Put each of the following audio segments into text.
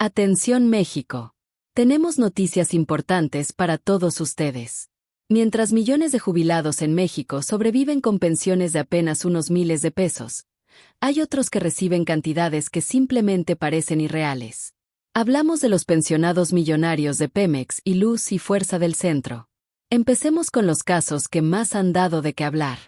Atención México. Tenemos noticias importantes para todos ustedes. Mientras millones de jubilados en México sobreviven con pensiones de apenas unos miles de pesos, hay otros que reciben cantidades que simplemente parecen irreales. Hablamos de los pensionados millonarios de Pemex y Luz y Fuerza del Centro. Empecemos con los casos que más han dado de qué hablar.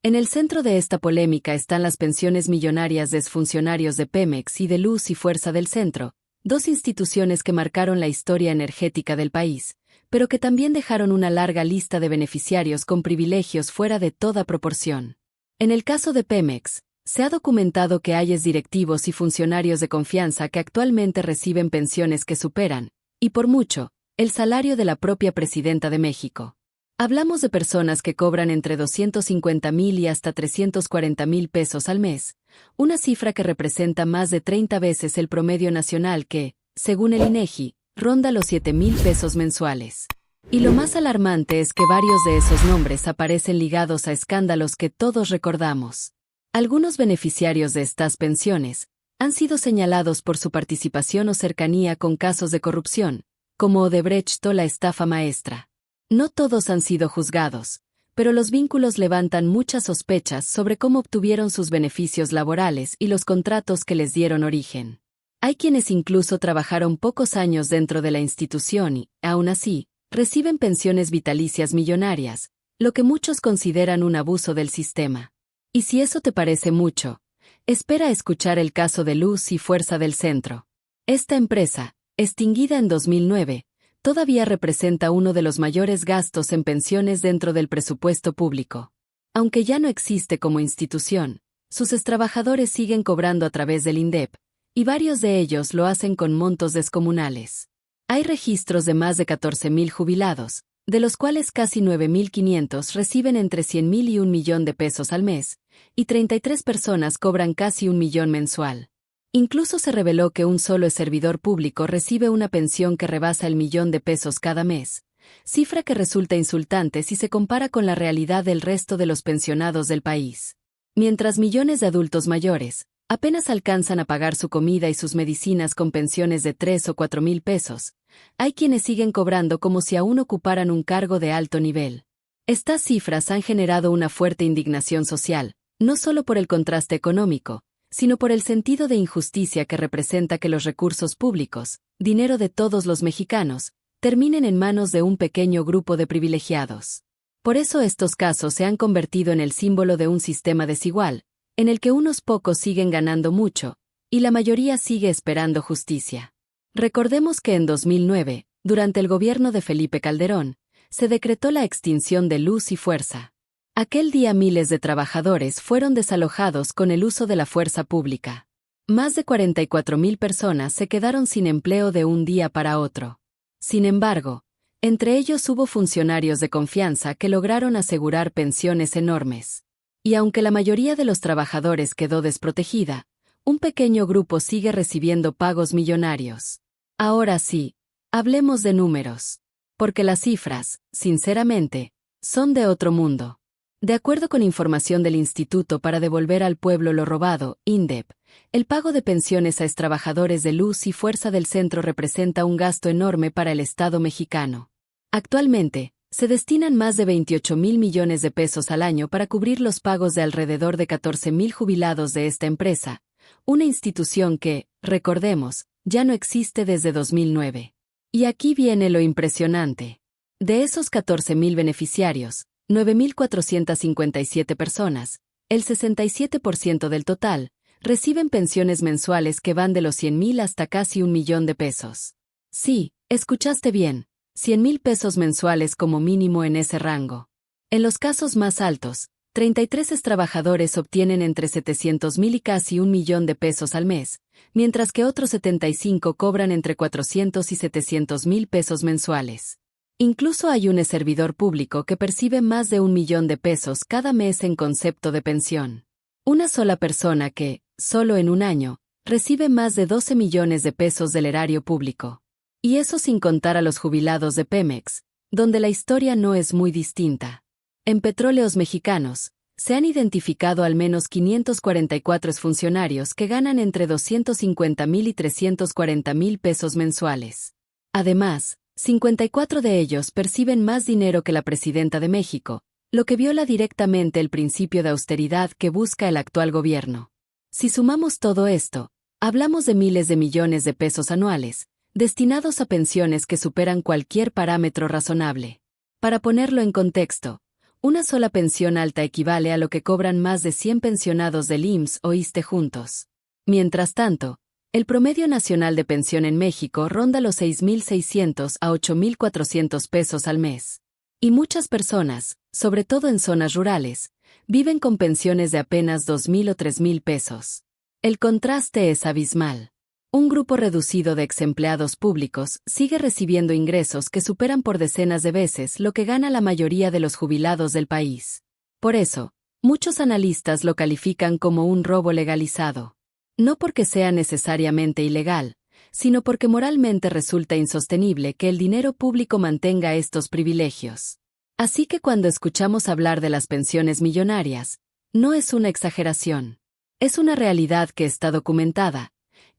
En el centro de esta polémica están las pensiones millonarias de exfuncionarios de Pemex y de Luz y Fuerza del Centro, dos instituciones que marcaron la historia energética del país, pero que también dejaron una larga lista de beneficiarios con privilegios fuera de toda proporción. En el caso de Pemex, se ha documentado que hay directivos y funcionarios de confianza que actualmente reciben pensiones que superan, y por mucho, el salario de la propia presidenta de México. Hablamos de personas que cobran entre 250,000 y hasta 340,000 pesos al mes, una cifra que representa más de 30 veces el promedio nacional que, según el INEGI, ronda los 7,000 pesos mensuales. Y lo más alarmante es que varios de esos nombres aparecen ligados a escándalos que todos recordamos. Algunos beneficiarios de estas pensiones han sido señalados por su participación o cercanía con casos de corrupción, como Odebrecht o la estafa maestra. No todos han sido juzgados, pero los vínculos levantan muchas sospechas sobre cómo obtuvieron sus beneficios laborales y los contratos que les dieron origen. Hay quienes incluso trabajaron pocos años dentro de la institución y, aún así, reciben pensiones vitalicias millonarias, lo que muchos consideran un abuso del sistema. Y si eso te parece mucho, espera a escuchar el caso de Luz y Fuerza del Centro. Esta empresa, extinguida en 2009, todavía representa uno de los mayores gastos en pensiones dentro del presupuesto público. Aunque ya no existe como institución, sus extrabajadores siguen cobrando a través del INDEP, y varios de ellos lo hacen con montos descomunales. Hay registros de más de 14,000 jubilados, de los cuales casi 9,500 reciben entre 100,000 y 1,000,000 de pesos al mes, y 33 personas cobran casi 1,000,000 mensual. Incluso se reveló que un solo servidor público recibe una pensión que rebasa el 1,000,000 de pesos cada mes, cifra que resulta insultante si se compara con la realidad del resto de los pensionados del país. Mientras millones de adultos mayores apenas alcanzan a pagar su comida y sus medicinas con pensiones de 3 o 4,000 pesos, hay quienes siguen cobrando como si aún ocuparan un cargo de alto nivel. Estas cifras han generado una fuerte indignación social, no solo por el contraste económico, sino por el sentido de injusticia que representa que los recursos públicos, dinero de todos los mexicanos, terminen en manos de un pequeño grupo de privilegiados. Por eso estos casos se han convertido en el símbolo de un sistema desigual, en el que unos pocos siguen ganando mucho, y la mayoría sigue esperando justicia. Recordemos que en 2009, durante el gobierno de Felipe Calderón, se decretó la extinción de Luz y Fuerza. Aquel día miles de trabajadores fueron desalojados con el uso de la fuerza pública. Más de 44,000 personas se quedaron sin empleo de un día para otro. Sin embargo, entre ellos hubo funcionarios de confianza que lograron asegurar pensiones enormes. Y aunque la mayoría de los trabajadores quedó desprotegida, un pequeño grupo sigue recibiendo pagos millonarios. Ahora sí, hablemos de números. Porque las cifras, sinceramente, son de otro mundo. De acuerdo con información del Instituto para Devolver al Pueblo lo Robado, INDEP, el pago de pensiones a extrabajadores de Luz y Fuerza del Centro representa un gasto enorme para el Estado mexicano. Actualmente, se destinan más de 28,000 millones de pesos al año para cubrir los pagos de alrededor de 14,000 jubilados de esta empresa, una institución que, recordemos, ya no existe desde 2009. Y aquí viene lo impresionante. De esos 14,000 beneficiarios, 9,457 personas, el 67% del total, reciben pensiones mensuales que van de los 100,000 hasta casi 1,000,000 de pesos. Sí, escuchaste bien, 100,000 pesos mensuales como mínimo en ese rango. En los casos más altos, 33 trabajadores obtienen entre 700,000 y casi 1,000,000 de pesos al mes, mientras que otros 75 cobran entre 400 y 700,000 pesos mensuales. Incluso hay un servidor público que percibe más de 1,000,000 de pesos cada mes en concepto de pensión. Una sola persona que, solo en un año, recibe más de 12 millones de pesos del erario público. Y eso sin contar a los jubilados de Pemex, donde la historia no es muy distinta. En Petróleos Mexicanos, Se han identificado al menos 544 exfuncionarios que ganan entre 250,000 y 340,000 pesos mensuales. Además, 54 de ellos perciben más dinero que la presidenta de México, lo que viola directamente el principio de austeridad que busca el actual gobierno. Si sumamos todo esto, hablamos de miles de millones de pesos anuales, destinados a pensiones que superan cualquier parámetro razonable. Para ponerlo en contexto, una sola pensión alta equivale a lo que cobran más de 100 pensionados del IMSS o ISSSTE juntos. Mientras tanto, el promedio nacional de pensión en México ronda los 6,600 a 8,400 pesos al mes. Y muchas personas, sobre todo en zonas rurales, viven con pensiones de apenas 2,000 o 3,000 pesos. El contraste es abismal. Un grupo reducido de exempleados públicos sigue recibiendo ingresos que superan por decenas de veces lo que gana la mayoría de los jubilados del país. Por eso, muchos analistas lo califican como un robo legalizado. No porque sea necesariamente ilegal, sino porque moralmente resulta insostenible que el dinero público mantenga estos privilegios. Así que cuando escuchamos hablar de las pensiones millonarias, no es una exageración. Es una realidad que está documentada,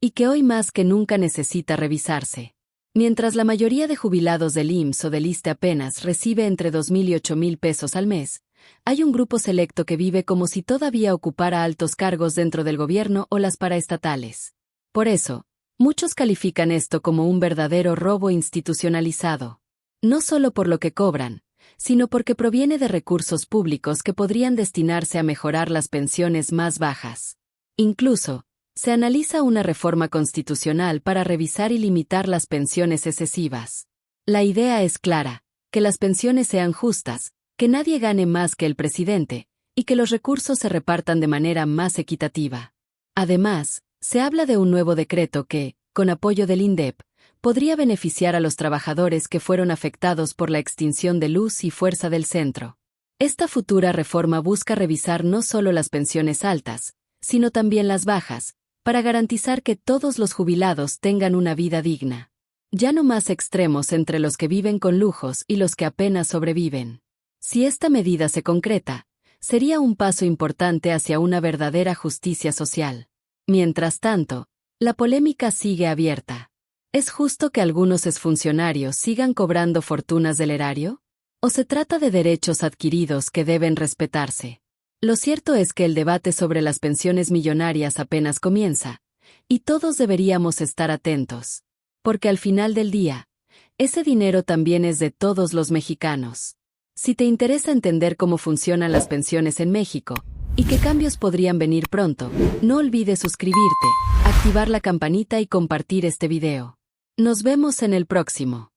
y que hoy más que nunca necesita revisarse. Mientras la mayoría de jubilados del IMSS o del ISSSTE apenas recibe entre 2,000 y 8,000 pesos al mes, hay un grupo selecto que vive como si todavía ocupara altos cargos dentro del gobierno o las paraestatales. Por eso, muchos califican esto como un verdadero robo institucionalizado. No solo por lo que cobran, sino porque proviene de recursos públicos que podrían destinarse a mejorar las pensiones más bajas. Incluso, se analiza una reforma constitucional para revisar y limitar las pensiones excesivas. La idea es clara, que las pensiones sean justas, que nadie gane más que el presidente, y que los recursos se repartan de manera más equitativa. Además, se habla de un nuevo decreto que, con apoyo del INDEP, podría beneficiar a los trabajadores que fueron afectados por la extinción de Luz y Fuerza del Centro. Esta futura reforma busca revisar no solo las pensiones altas, sino también las bajas, para garantizar que todos los jubilados tengan una vida digna. Ya no más extremos entre los que viven con lujos y los que apenas sobreviven. Si esta medida se concreta, sería un paso importante hacia una verdadera justicia social. Mientras tanto, la polémica sigue abierta. ¿Es justo que algunos exfuncionarios sigan cobrando fortunas del erario? ¿O se trata de derechos adquiridos que deben respetarse? Lo cierto es que el debate sobre las pensiones millonarias apenas comienza, y todos deberíamos estar atentos. Porque al final del día, ese dinero también es de todos los mexicanos. Si te interesa entender cómo funcionan las pensiones en México, y qué cambios podrían venir pronto, no olvides suscribirte, activar la campanita y compartir este video. Nos vemos en el próximo.